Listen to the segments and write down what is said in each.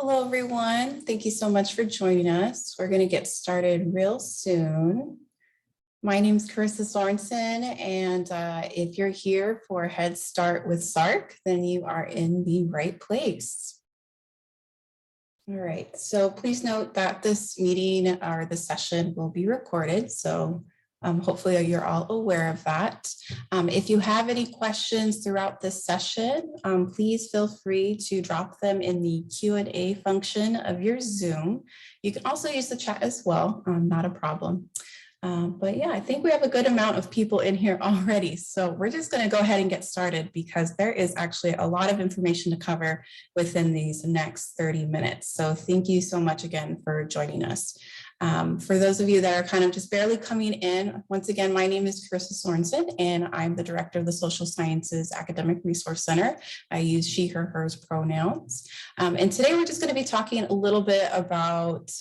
Hello, everyone. Thank you so much for joining us. We're going to get started real soon. My name is Carissa Sorensen, and if you're here for Head Start with SSARC, then you are in the right place. All right, so please note that this meeting or the session will be recorded, so hopefully you're all aware of that. If you have any questions throughout this session, please feel free to drop them in the Q&A function of your Zoom. You can also use the chat as well, not a problem. But yeah, I think we have a good amount of people in here already. So we're just going to go ahead and get started because there is actually a lot of information to cover within these next 30 minutes. So thank you so much again for joining us. For those of you that are kind of just barely coming in, once again, my name is Carissa Sorensen, and I'm the director of the Social Sciences Academic Resource Center. I use she, her, hers pronouns. And today we're just going to be talking a little bit about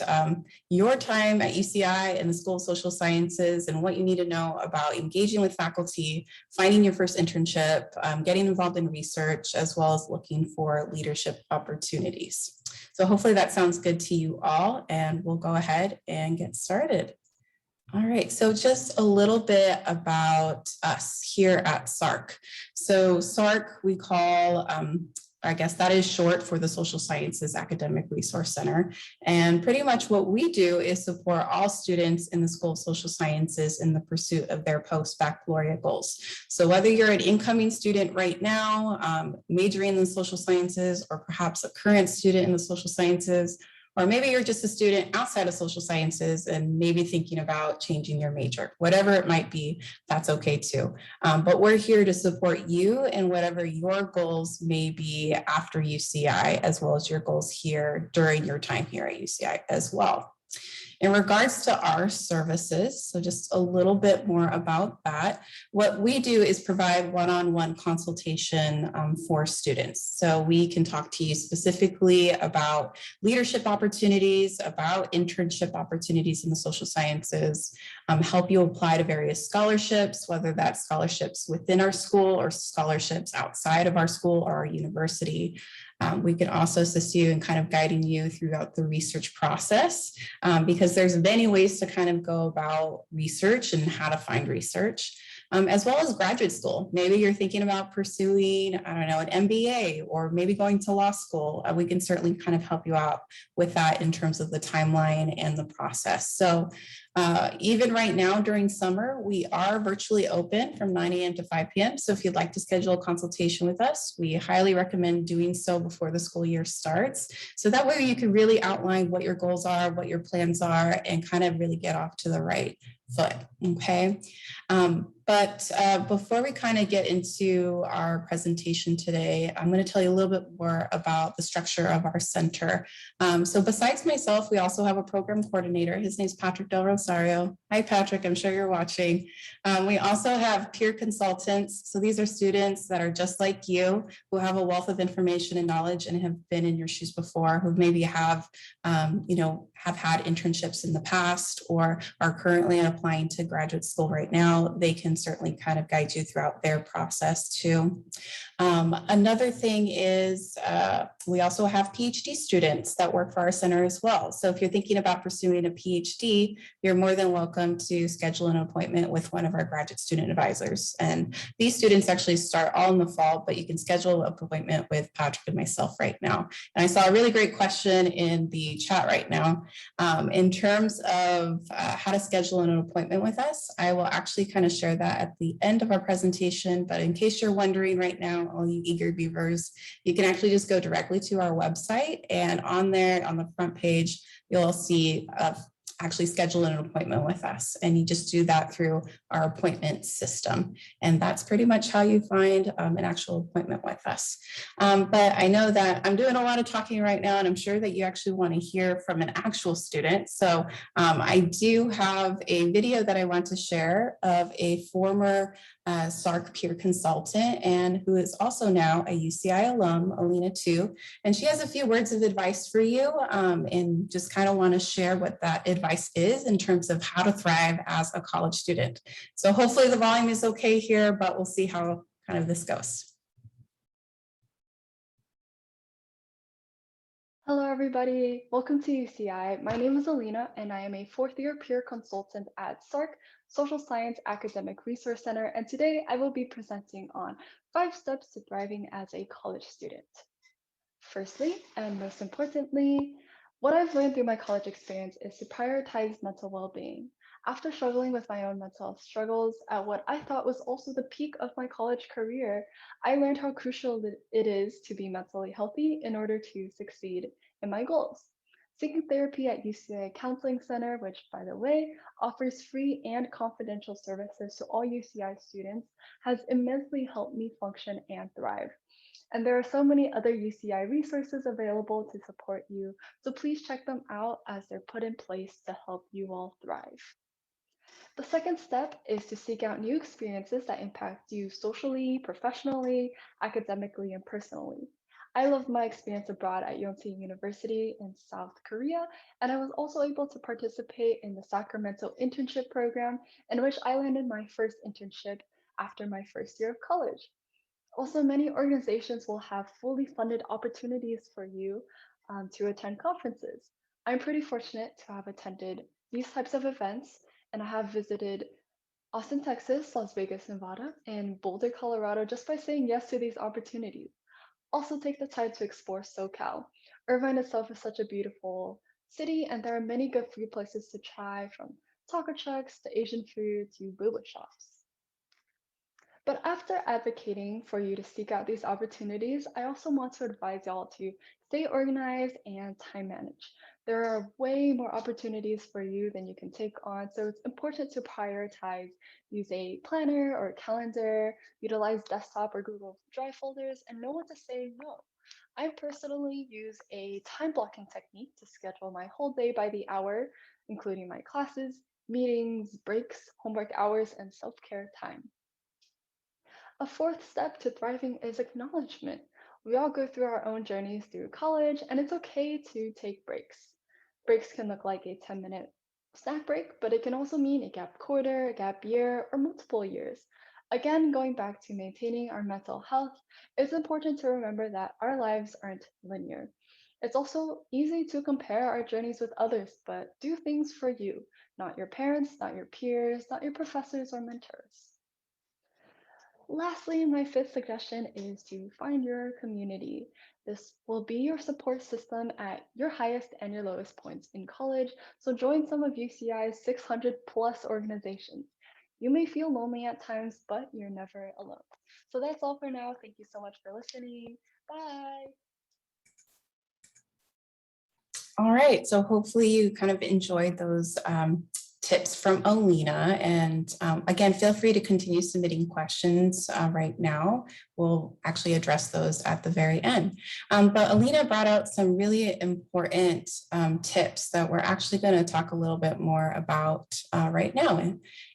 your time at UCI and the School of Social Sciences and what you need to know about engaging with faculty, finding your first internship, getting involved in research, as well as looking for leadership opportunities. So hopefully that sounds good to you all, and we'll go ahead and get started. All right, so just a little bit about us here at SSARC. So SSARC we call, I guess that is short for the Social Sciences Academic Resource Center. And pretty much what we do is support all students in the School of Social Sciences in the pursuit of their post-baccalaureate goals. So whether you're an incoming student right now, majoring in the social sciences, or perhaps a current student in the social sciences, or maybe you're just a student outside of social sciences and maybe thinking about changing your major, whatever it might be, that's okay too. But we're here to support you in whatever your goals may be after UCI, as well as your goals here during your time here at UCI as well. In regards to our services, so just a little bit more about that, what we do is provide one-on-one consultation for students. So we can talk to you specifically about leadership opportunities, about internship opportunities in the social sciences, help you apply to various scholarships, whether that's scholarships within our school or scholarships outside of our school or our university. We can also assist you in kind of guiding you throughout the research process because there's many ways to kind of go about research and how to find research, as well as graduate school. Maybe you're thinking about pursuing, I don't know, an MBA or maybe going to law school. We can certainly kind of help you out with that in terms of the timeline and the process. So even right now during summer, we are virtually open from 9 a.m. to 5 p.m. So if you'd like to schedule a consultation with us, we highly recommend doing so before the school year starts. So that way you can really outline what your goals are, what your plans are, and kind of really get off to the right foot, okay? But before we kind of get into our presentation today, I'm going to tell you a little bit more about the structure of our center. So besides myself, we also have a program coordinator. His name is Patrick Del Rosario. Hi, Patrick. I'm sure you're watching. We also have peer consultants. So these are students that are just like you, who have a wealth of information and knowledge and have been in your shoes before, who maybe have, have had internships in the past or are currently applying to graduate school right now. They can certainly kind of guide you throughout their process too. Another thing is we also have PhD students that work for our center as well. So if you're thinking about pursuing a PhD, you're more than welcome to schedule an appointment with one of our graduate student advisors. And these students actually start all in the fall, but you can schedule an appointment with Patrick and myself right now. And I saw a really great question in the chat right now. In terms of how to schedule an appointment with us, I will actually kind of share that at the end of our presentation. But in case you're wondering right now, all you eager beavers, you can actually just go directly to our website, and on there on the front page, you'll see actually schedule an appointment with us. And you just do that through our appointment system. And that's pretty much how you find an actual appointment with us. But I know that I'm doing a lot of talking right now, and I'm sure that you actually want to hear from an actual student. So I do have a video that I want to share of a former SSARC peer consultant and who is also now a UCI alum, Alina too. And she has a few words of advice for you and just kind of want to share what that advice is in terms of how to thrive as a college student. So hopefully the volume is okay here, but we'll see how kind of this goes. Hello, everybody. Welcome to UCI. My name is Alina, and I am a fourth-year peer consultant at SSARC, Social Science Academic Resource Center, and today I will be presenting on 5 steps to thriving as a college student. Firstly, and most importantly, what I've learned through my college experience is to prioritize mental well-being. After struggling with my own mental health struggles at what I thought was also the peak of my college career, I learned how crucial it is to be mentally healthy in order to succeed in my goals. Seeking therapy at UCI Counseling Center, which, by the way, offers free and confidential services to all UCI students, has immensely helped me function and thrive. And there are so many other UCI resources available to support you, so please check them out as they're put in place to help you all thrive. The second step is to seek out new experiences that impact you socially, professionally, academically, and personally. I loved my experience abroad at Yonsei University in South Korea, and I was also able to participate in the Sacramento internship program, in which I landed my first internship after my first year of college. Also, many organizations will have fully funded opportunities for you to attend conferences. I'm pretty fortunate to have attended these types of events, and I have visited Austin, Texas, Las Vegas, Nevada, and Boulder, Colorado just by saying yes to these opportunities. Also, take the time to explore SoCal. Irvine itself is such a beautiful city, and there are many good food places to try, from taco trucks to Asian food to boba shops. But after advocating for you to seek out these opportunities, I also want to advise y'all to stay organized and time manage. There are way more opportunities for you than you can take on, so it's important to prioritize. Use a planner or a calendar, utilize desktop or Google Drive folders, and know when to say no. I personally use a time blocking technique to schedule my whole day by the hour, including my classes, meetings, breaks, homework hours, and self care time. A fourth step to thriving is acknowledgement. We all go through our own journeys through college, and it's okay to take breaks. Breaks can look like a 10-minute snack break, but it can also mean a gap quarter, a gap year, or multiple years. Again, going back to maintaining our mental health, it's important to remember that our lives aren't linear. It's also easy to compare our journeys with others, but do things for you, not your parents, not your peers, not your professors or mentors. Lastly, my fifth suggestion is to find your community. This will be your support system at your highest and your lowest points in college, so join some of UCI's 600 plus organizations. You may feel lonely at times, but you're never alone. So that's all for now. Thank you so much for listening. Bye. All right, so hopefully you kind of enjoyed those tips from Alina. And again, feel free to continue submitting questions right now. We'll actually address those at the very end. But Alina brought out some really important tips that we're actually going to talk a little bit more about right now.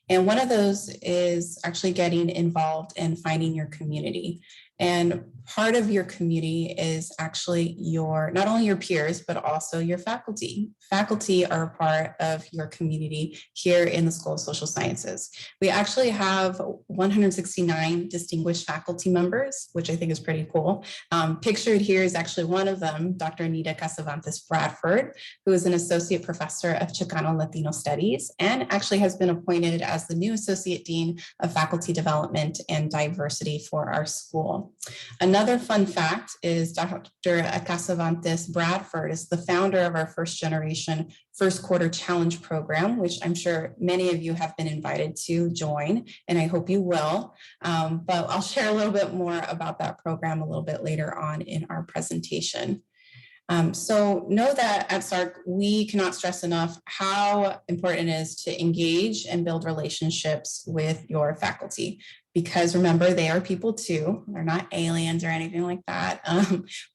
And one of those is actually getting involved and finding your community. And part of your community is actually not only your peers, but also your faculty. Faculty are a part of your community here in the School of Social Sciences. We actually have 169 distinguished faculty members, which I think is pretty cool. Pictured here is actually one of them, Dr. Anita Casavantes Bradford, who is an associate professor of Chicano Latino Studies and actually has been appointed as the new Associate Dean of Faculty Development and Diversity for our school. Another fun fact is Dr. Casavantes Bradford is the founder of our first generation first quarter challenge program, which I'm sure many of you have been invited to join, and I hope you will. But I'll share a little bit more about that program a little bit later on in our presentation. So know that at SSARC, we cannot stress enough how important it is to engage and build relationships with your faculty. Because remember, they are people too. They're not aliens or anything like that.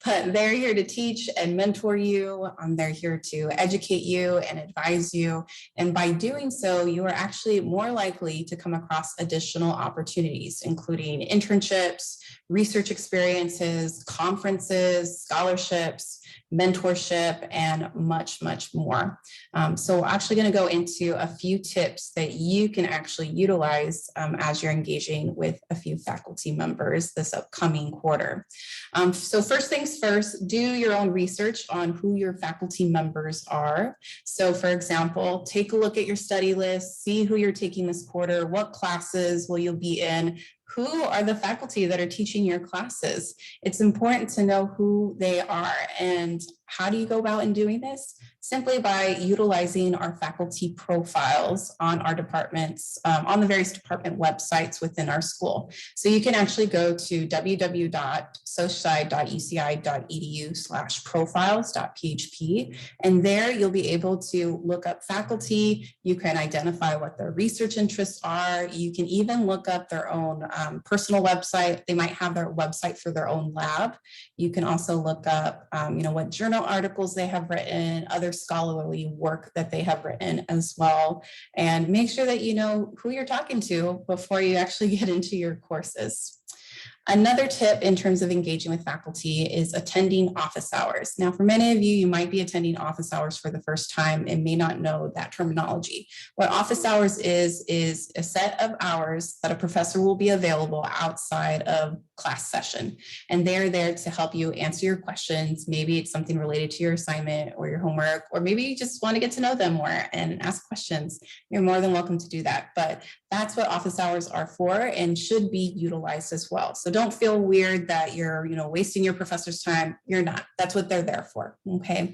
But they're here to teach and mentor you. They're here to educate you and advise you. And by doing so, you are actually more likely to come across additional opportunities, including internships, research experiences, conferences, scholarships, mentorship, and much, much more. So we're actually going to go into a few tips that you can actually utilize as you're engaging with a few faculty members this upcoming quarter. So first things first, do your own research on who your faculty members are. So for example, take a look at your study list, see who you're taking this quarter, what classes will you be in, who are the faculty that are teaching your classes. It's important to know who they are. And how do you go about in doing this? Simply by utilizing our faculty profiles on our departments, on the various department websites within our school. So you can actually go to www.soci.uci.edu/profiles.php, and there you'll be able to look up faculty. You can identify what their research interests are. You can even look up their own personal website. They might have their website for their own lab. You can also look up, what journal articles they have written, other scholarly work that they have written as well, and make sure that you know who you're talking to before you actually get into your courses. Another tip in terms of engaging with faculty is attending office hours. Now, for many of you, you might be attending office hours for the first time and may not know that terminology. What office hours is a set of hours that a professor will be available outside of class session. And they're there to help you answer your questions. Maybe it's something related to your assignment or your homework, or maybe you just want to get to know them more and ask questions. You're more than welcome to do that. But that's what office hours are for and should be utilized as well. So don't feel weird that you're, wasting your professor's time. You're not. That's what they're there for. Okay.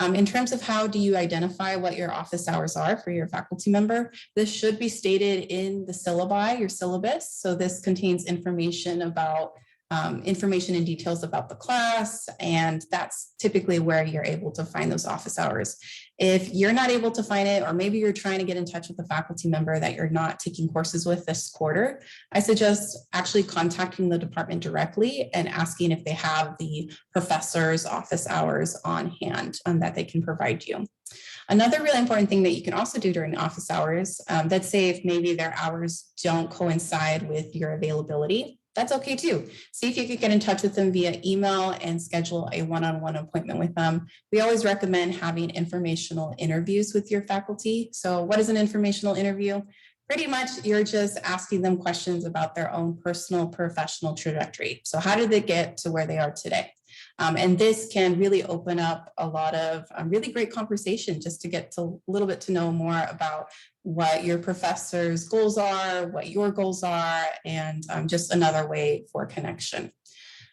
In terms of how do you identify what your office hours are for your faculty member, this should be stated in the syllabi, your syllabus. So this contains information about information and details about the class, and that's typically where you're able to find those office hours. If you're not able to find it, or maybe you're trying to get in touch with a faculty member that you're not taking courses with this quarter, I suggest actually contacting the department directly and asking if they have the professor's office hours on hand that they can provide you. Another really important thing that you can also do during office hours, let's say if maybe their hours don't coincide with your availability, that's okay too. See if you could get in touch with them via email and schedule a one-on-one appointment with them. We always recommend having informational interviews with your faculty. So what is an informational interview? Pretty much you're just asking them questions about their own personal professional trajectory. So how did they get to where they are today? And this can really open up a lot of really great conversation just to get to a little bit to know more about what your professor's goals are, what your goals are, and just another way for connection.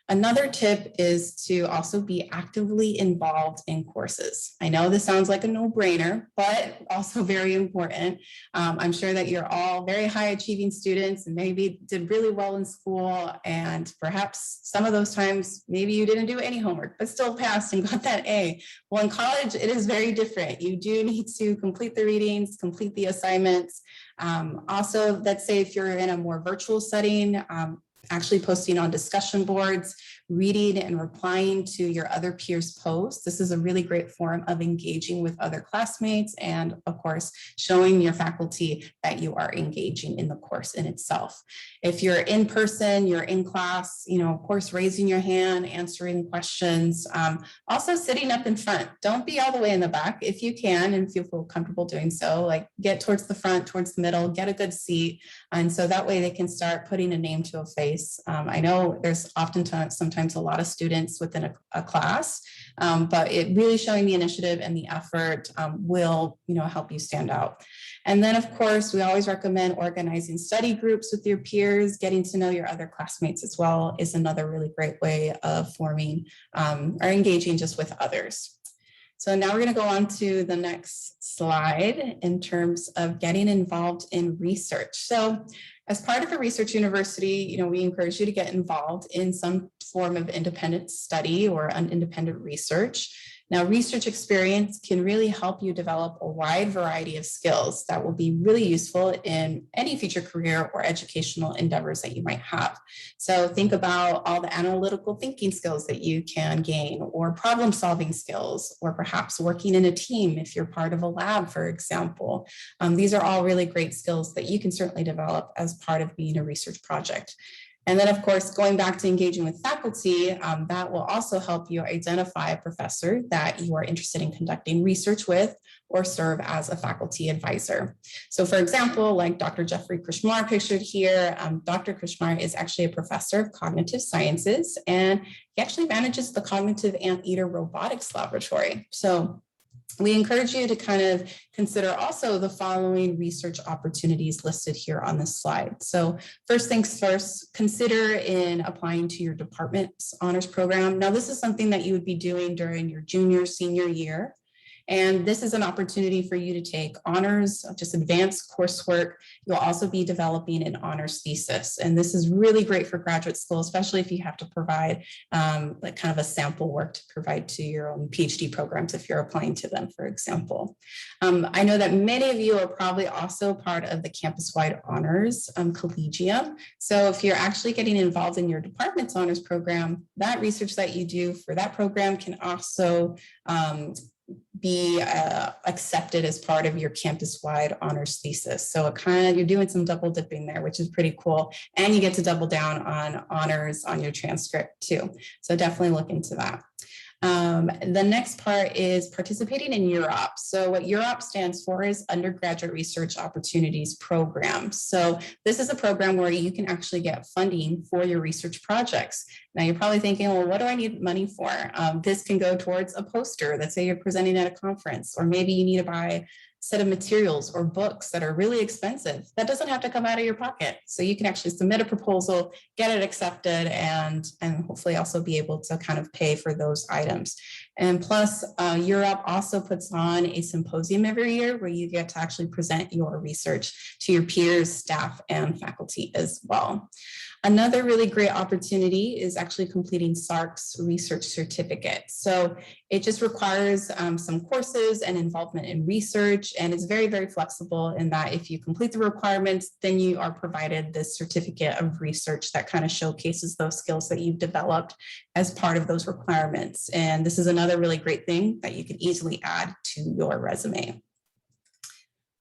Another tip is to also be actively involved in courses. I know this sounds like a no-brainer, but also very important. I'm sure that you're all very high achieving students and maybe did really well in school, and perhaps some of those times maybe you didn't do any homework but still passed and got that A. Well, in college it is very different. You do need to complete the readings, complete the assignments. Also, let's say if you're in a more virtual setting, actually posting on discussion boards, reading and replying to your other peers' posts. This is a really great form of engaging with other classmates and, of course, showing your faculty that you are engaging in the course in itself. If you're in person, you're in class, of course, raising your hand, answering questions, also sitting up in front. Don't be all the way in the back if you can, and if you feel comfortable doing so, like get towards the front, towards the middle, get a good seat. And so that way they can start putting a name to a face. I know there's sometimes a lot of students within a class, but it really showing the initiative and the effort will, help you stand out. And then, of course, we always recommend organizing study groups with your peers. Getting to know your other classmates as well is another really great way of forming or engaging just with others. So now we're going to go on to the next slide in terms of getting involved in research. So as part of a research university, we encourage you to get involved in some form of independent study or independent research. Now, research experience can really help you develop a wide variety of skills that will be really useful in any future career or educational endeavors that you might have. So think about all the analytical thinking skills that you can gain, or problem solving skills, or perhaps working in a team if you're part of a lab, for example. These are all really great skills that you can certainly develop as part of being a research project. And then, of course, going back to engaging with faculty, that will also help you identify a professor that you are interested in conducting research with or serve as a faculty advisor. So for example, like Dr. Jeffrey Krishmar pictured here, Dr. Krishmar is actually a professor of cognitive sciences, and he actually manages the Cognitive Anteater Robotics Laboratory. So we encourage you to kind of consider also the following research opportunities listed here on this slide. So first things first, consider in applying to your department's honors program. Now, this is something that you would be doing during your junior, senior year. And this is an opportunity for you to take honors, just advanced coursework. You'll also be developing an honors thesis. And this is really great for graduate school, especially if you have to provide like kind of a sample work to provide to your own PhD programs if you're applying to them, for example. I know that many of you are probably also part of the campus-wide honors collegium. So if you're actually getting involved in your department's honors program, that research that you do for that program can also be accepted as part of your campus-wide honors thesis. So it kind of, you're doing some double dipping there, which is pretty cool. And you get to double down on honors on your transcript too. So definitely look into that. The next part is participating in UROP. So what UROP stands for is Undergraduate Research Opportunities Program. So this is a program where you can actually get funding for your research projects. Now you're probably thinking, well, what do I need money for? This can go towards a poster. Let's say you're presenting at a conference, or maybe you need to buy set of materials or books that are really expensive. That doesn't have to come out of your pocket. So you can actually submit a proposal, get it accepted, and hopefully also be able to kind of pay for those items. And plus, Europe also puts on a symposium every year where you get to actually present your research to your peers, staff, and faculty as well. Another really great opportunity is actually completing SSARC's research certificate. So it just requires some courses and involvement in research, and it's very, very flexible in that if you complete the requirements, then you are provided this certificate of research that kind of showcases those skills that you've developed as part of those requirements. And this is another really great thing that you can easily add to your resume.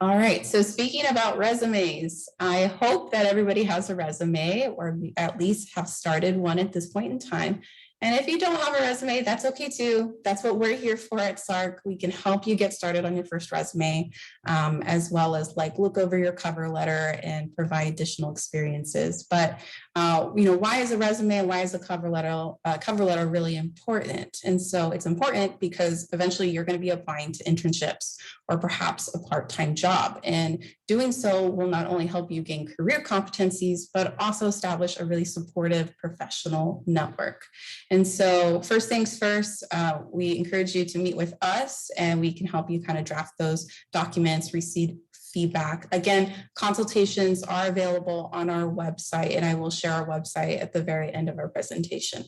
All right, so speaking about resumes, I hope that everybody has a resume, or at least have started one at this point in time. And if you don't have a resume, that's okay too. That's what we're here for at SSARC. We can help you get started on your first resume, as well as like look over your cover letter and provide additional experiences. But why is a resume, why is a cover letter really important? And so it's important because eventually you're going to be applying to internships or perhaps a part-time job. And doing so will not only help you gain career competencies, but also establish a really supportive professional network. And so first things first, we encourage you to meet with us, and we can help you kind of draft those documents, receive feedback. Again, consultations are available on our website, and I will share our website at the very end of our presentation.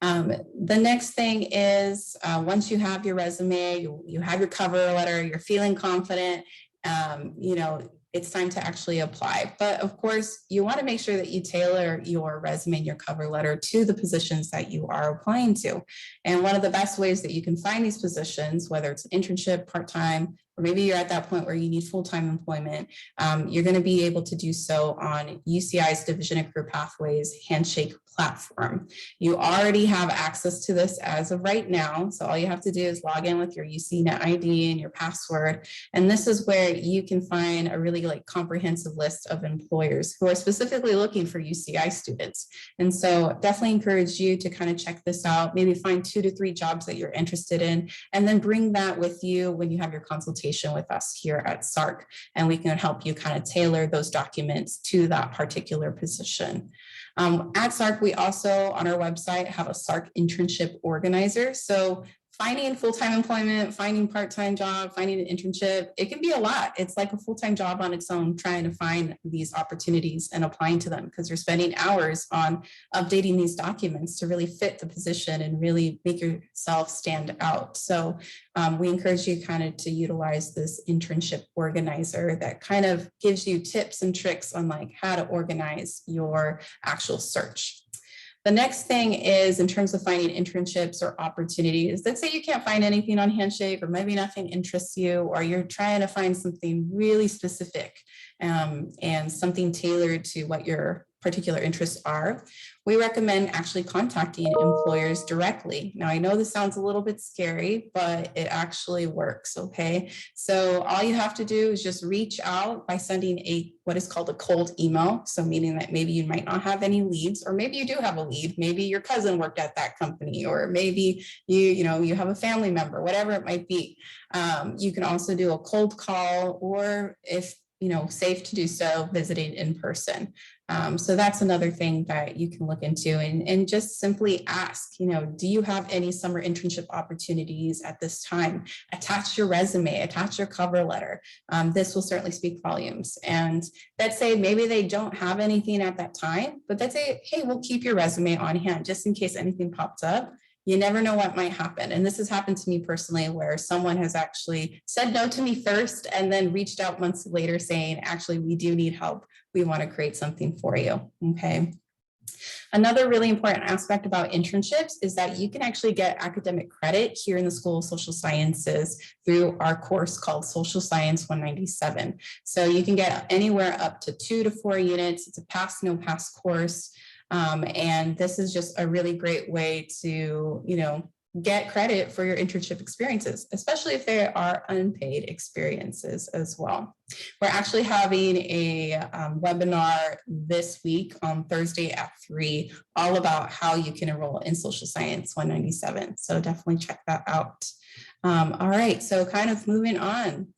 The next thing is once you have your resume, you have your cover letter, you're feeling confident, it's time to actually apply. But of course, you want to make sure that you tailor your resume and your cover letter to the positions that you are applying to. And one of the best ways that you can find these positions, whether it's an internship, part-time, or maybe you're at that point where you need full-time employment, you're going to be able to do so on UCI's Division of Career Pathways Handshake platform. You already have access to this as of right now. So all you have to do is log in with your UCNet ID and your password. And this is where you can find a really comprehensive list of employers who are specifically looking for UCI students. And so definitely encourage you to kind of check this out, maybe find 2 to 3 jobs that you're interested in, and then bring that with you when you have your consultation with us here at SSARC. And we can help you kind of tailor those documents to that particular position. At SSARC, we also on our website have a SSARC internship organizer. So finding full-time employment, finding part-time job, finding an internship, it can be a lot. It's like a full-time job on its own, trying to find these opportunities and applying to them, because you're spending hours on updating these documents to really fit the position and really make yourself stand out. So we encourage you kind of to utilize this internship organizer that kind of gives you tips and tricks on like how to organize your actual search. The next thing is in terms of finding internships or opportunities. Let's say you can't find anything on Handshake, or maybe nothing interests you, or you're trying to find something really specific and something tailored to what you're particular interests are, we recommend actually contacting employers directly. Now, I know this sounds a little bit scary, but it actually works, okay? So all you have to do is just reach out by sending what is called a cold email. So meaning that maybe you might not have any leads, or maybe you do have a lead. Maybe your cousin worked at that company, or maybe you have a family member, whatever it might be. You can also do a cold call, or if safe to do so, visiting in person. So that's another thing that you can look into, and just simply ask, do you have any summer internship opportunities at this time? Attach your resume, attach your cover letter. This will certainly speak volumes. And let's say maybe they don't have anything at that time, but let's say, hey, we'll keep your resume on hand just in case anything pops up. You never know what might happen. And this has happened to me personally, where someone has actually said no to me first and then reached out months later saying, actually, we do need help. We want to create something for you. Okay. Another really important aspect about internships is that you can actually get academic credit here in the School of Social Sciences through our course called Social Science 197. So you can get anywhere up to 2 to 4 units. It's a pass, no pass course. And this is just a really great way to, get credit for your internship experiences, especially if they are unpaid experiences as well. We're actually having a webinar this week on Thursday at 3, all about how you can enroll in Social Science 197. So definitely check that out. All right, so kind of moving on.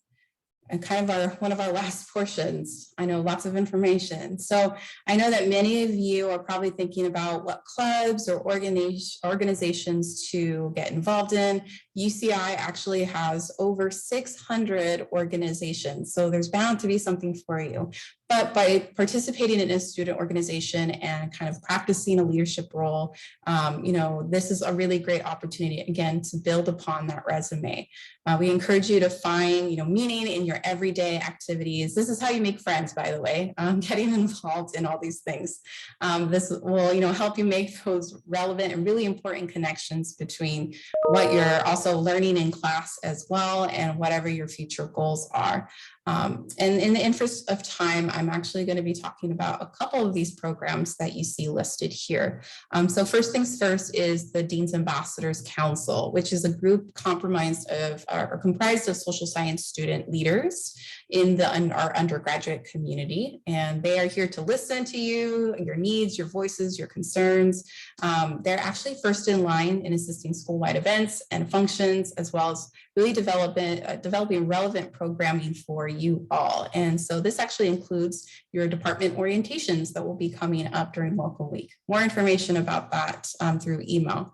And kind of one of our last portions. I know lots of information. So I know that many of you are probably thinking about what clubs or organizations to get involved in. UCI actually has over 600 organizations. So there's bound to be something for you. But by participating in a student organization and kind of practicing a leadership role, this is a really great opportunity, again, to build upon that resume. We encourage you to find, meaning in your everyday activities. This is how you make friends, by the way, getting involved in all these things. This will, help you make those relevant and really important connections between what you're also learning in class as well and whatever your future goals are. And in the interest of time, I'm actually going to be talking about a couple of these programs that you see listed here. So first things first is the Dean's Ambassadors Council, which is a group comprised of social science student leaders in our undergraduate community. And they are here to listen to you, your needs, your voices, your concerns. They're actually first in line in assisting school-wide events and functions, as well as really developing relevant programming for you all. And so this actually includes your department orientations that will be coming up during Welcome Week. More information about that through email.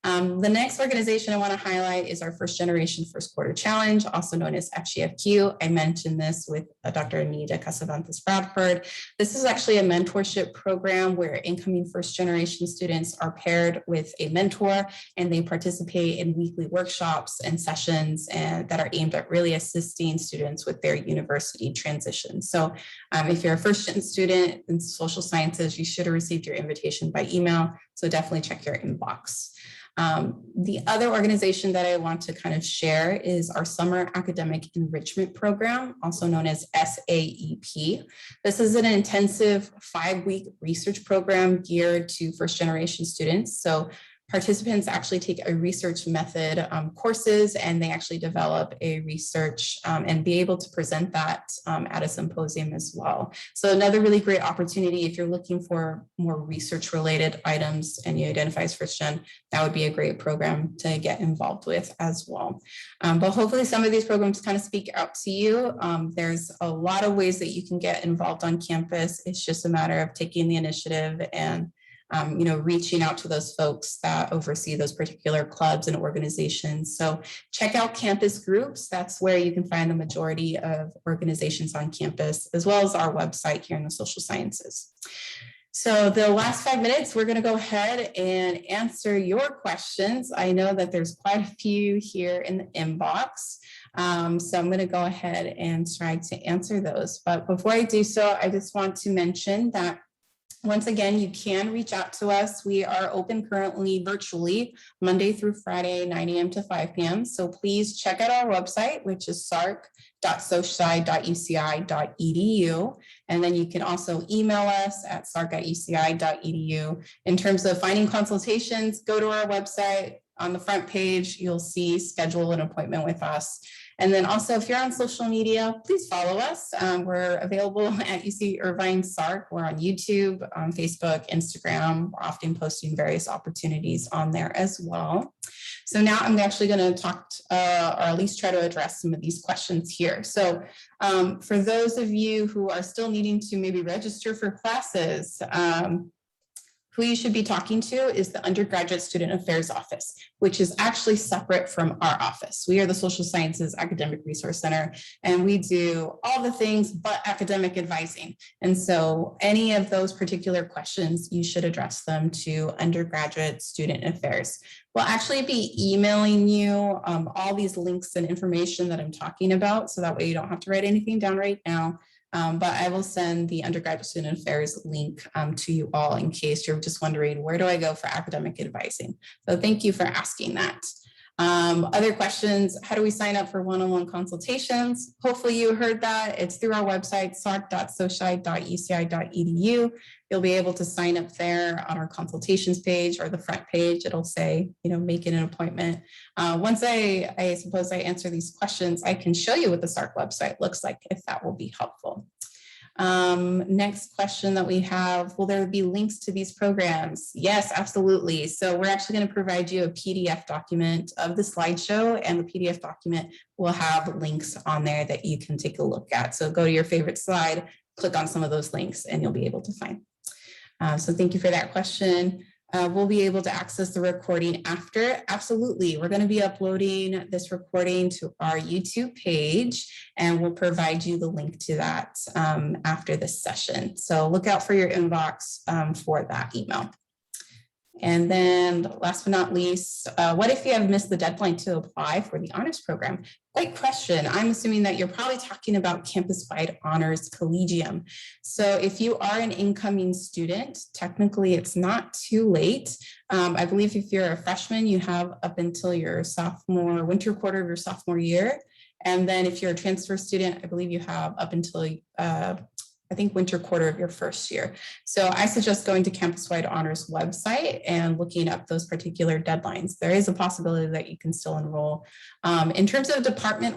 The next organization I want to highlight is our First Generation First Quarter Challenge, also known as FGFQ. I mentioned this with Dr. Anita Casavantes Bradford. This is actually a mentorship program where incoming first generation students are paired with a mentor, and they participate in weekly workshops and sessions that are aimed at really assisting students with their university transition. So if you're a first gen student in social sciences, you should have received your invitation by email. So definitely check your inbox. The other organization that I want to kind of share is our Summer Academic Enrichment Program, also known as SAEP. This is an intensive 5-week research program geared to first generation students. So participants actually take a research method courses, and they actually develop a research and be able to present that at a symposium as well. So another really great opportunity if you're looking for more research related items and you identify as first gen, that would be a great program to get involved with as well. But hopefully some of these programs kind of speak out to you. There's a lot of ways that you can get involved on campus. It's just a matter of taking the initiative and reaching out to those folks that oversee those particular clubs and organizations. So check out campus groups. That's where you can find the majority of organizations on campus, as well as our website here in the social sciences. So the last 5 minutes, we're going to go ahead and answer your questions. I know that there's quite a few here in the inbox. So I'm going to go ahead and try to answer those. But before I do so, I just want to mention that Once again, you can reach out to us. We are open currently virtually Monday through Friday, 9 a.m. to 5 p.m. So please check out our website, which is sarc.soci.uci.edu. And then you can also email us at sarc@uci.edu. In terms of finding consultations, go to our website. On the front page, you'll see schedule an appointment with us. And then also, if you're on social media, please follow us. We're available at UC Irvine SARC. We're on YouTube, on Facebook, Instagram. We're often posting various opportunities on there as well. So now I'm actually going to talk, or at least try to address some of these questions here. So for those of you who are still needing to maybe register for classes, who you should be talking to is the Undergraduate Student Affairs Office, which is actually separate from our office. We are the Social Sciences Academic Resource Center, and we do all the things but academic advising. And so any of those particular questions, you should address them to Undergraduate Student Affairs. We'll actually be emailing you all these links and information that I'm talking about, so that way you don't have to write anything down right now. But I will send the Undergraduate Student Affairs link to you all in case you're just wondering, where do I go for academic advising? So thank you for asking that. Other questions, how do we sign up for one-on-one consultations? Hopefully you heard that. It's through our website, sarc.soci.uci.edu. You'll be able to sign up there on our consultations page or the front page. It'll say, make it an appointment. Once I suppose I answer these questions, I can show you what the SARC website looks like if that will be helpful. Next question that we have, will there be links to these programs? Yes, absolutely. So we're actually going to provide you a PDF document of the slideshow, and the PDF document will have links on there that you can take a look at. So go to your favorite slide, click on some of those links, and you'll be able to find. So thank you for that question. We'll be able to access the recording after. Absolutely. We're going to be uploading this recording to our YouTube page, and we'll provide you the link to that after this session. So look out for your inbox for that email. And then last but not least, what if you have missed the deadline to apply for the honors program? Great question. I'm assuming that you're probably talking about campus-wide honors collegium. So if you are an incoming student, technically it's not too late. I believe if you're a freshman, you have up until your winter quarter of your sophomore year. And then if you're a transfer student, I believe you have up until I think winter quarter of your first year. So I suggest going to Campus-Wide Honors website and looking up those particular deadlines. There is a possibility that you can still enroll. In terms of department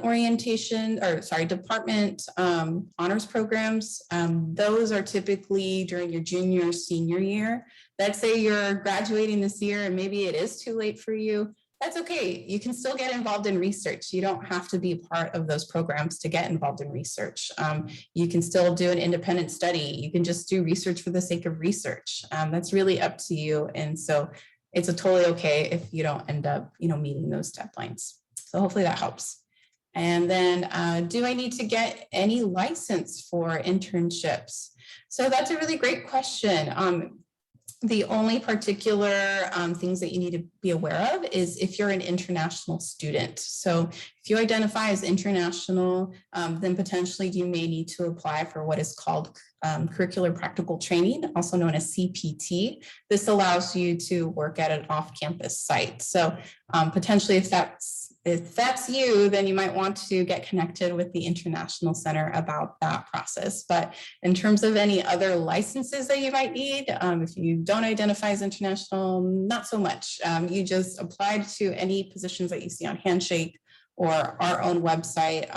honors programs, those are typically during your junior, senior year. Let's say you're graduating this year and maybe it is too late for you. That's okay. You can still get involved in research. You don't have to be part of those programs to get involved in research. You can still do an independent study. You can just do research for the sake of research. That's really up to you. And so it's totally okay if you don't end up, meeting those deadlines. So hopefully that helps. And then do I need to get any license for internships? So that's a really great question. The only particular things that you need to be aware of is if you're an international student. So if you identify as international, then potentially you may need to apply for what is called curricular practical training, also known as CPT. This allows you to work at an off-campus site. So potentially if that's you, then you might want to get connected with the International Center about that process. But in terms of any other licenses that you might need, if you don't identify as international, not so much. You just apply to any positions that you see on Handshake or our own website,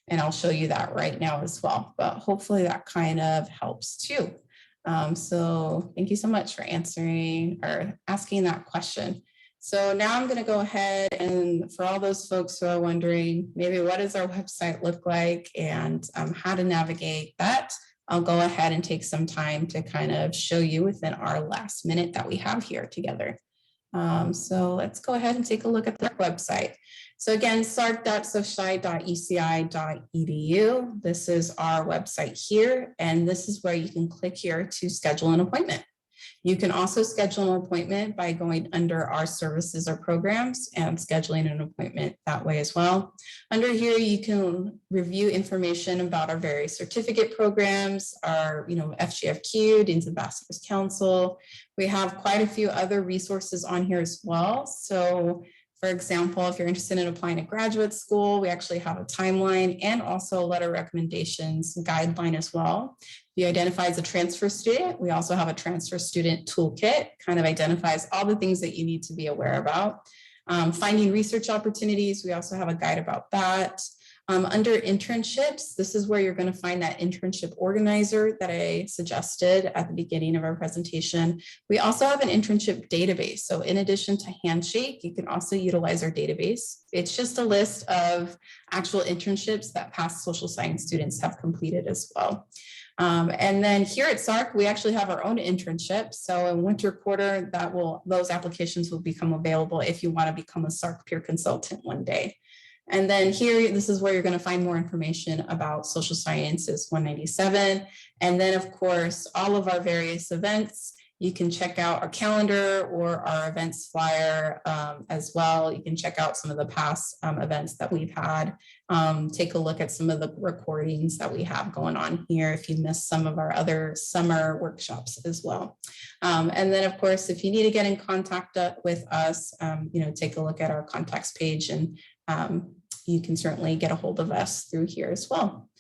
and I'll show you that right now as well. But hopefully that kind of helps too. So thank you so much for answering or asking that question. So now I'm going to go ahead and for all those folks who are wondering, maybe what does our website look like and how to navigate that, I'll go ahead and take some time to kind of show you within our last minute that we have here together. So let's go ahead and take a look at the website. So again, sarc.soci.uci.edu. This is our website here, and this is where you can click here to schedule an appointment. You can also schedule an appointment by going under our services or programs and scheduling an appointment that way as well. Under here, you can review information about our various certificate programs, our FGFQ, Dean's Ambassadors Council. We have quite a few other resources on here as well. So for example, if you're interested in applying to graduate school, we actually have a timeline and also a letter of recommendations guideline as well. If you identify as a transfer student, we also have a transfer student toolkit, kind of identifies all the things that you need to be aware about. Finding research opportunities, we also have a guide about that. Under internships, this is where you're going to find that internship organizer that I suggested at the beginning of our presentation. We also have an internship database. So in addition to Handshake, you can also utilize our database. It's just a list of actual internships that past social science students have completed as well. And then here at SSARC, we actually have our own internship. So in winter quarter, those applications will become available if you want to become a SSARC peer consultant one day. And then here, this is where you're going to find more information about Social Sciences 197. And then, of course, all of our various events. You can check out our calendar or our events flyer as well. You can check out some of the past events that we've had. Take a look at some of the recordings that we have going on here if you missed some of our other summer workshops as well. And then, of course, if you need to get in contact with us, take a look at our contacts page, and you can certainly get a hold of us through here as well.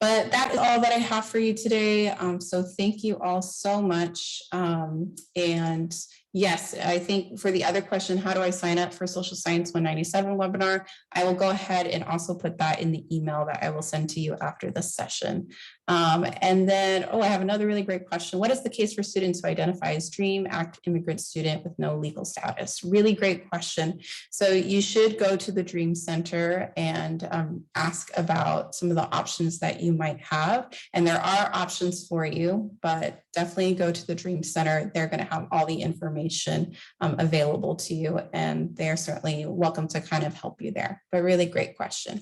But that is all that I have for you today. So thank you all so much. And yes, I think for the other question, how do I sign up for Social Science 197 webinar? I will go ahead and also put that in the email that I will send to you after this session. And then, I have another really great question. What is the case for students who identify as DREAM Act immigrant student with no legal status? Really great question. So you should go to the DREAM Center and ask about some of the options that you might have. And there are options for you, but definitely go to the DREAM Center. They're going to have all the information available to you, and they're certainly welcome to kind of help you there. But really great question.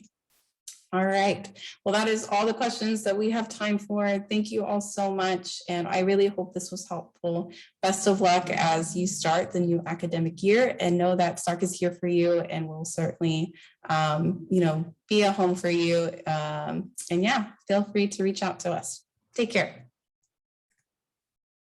All right. Well, that is all the questions that we have time for. Thank you all so much. And I really hope this was helpful. Best of luck as you start the new academic year, and know that SSARC is here for you and will certainly, be a home for you. And yeah, feel free to reach out to us. Take care.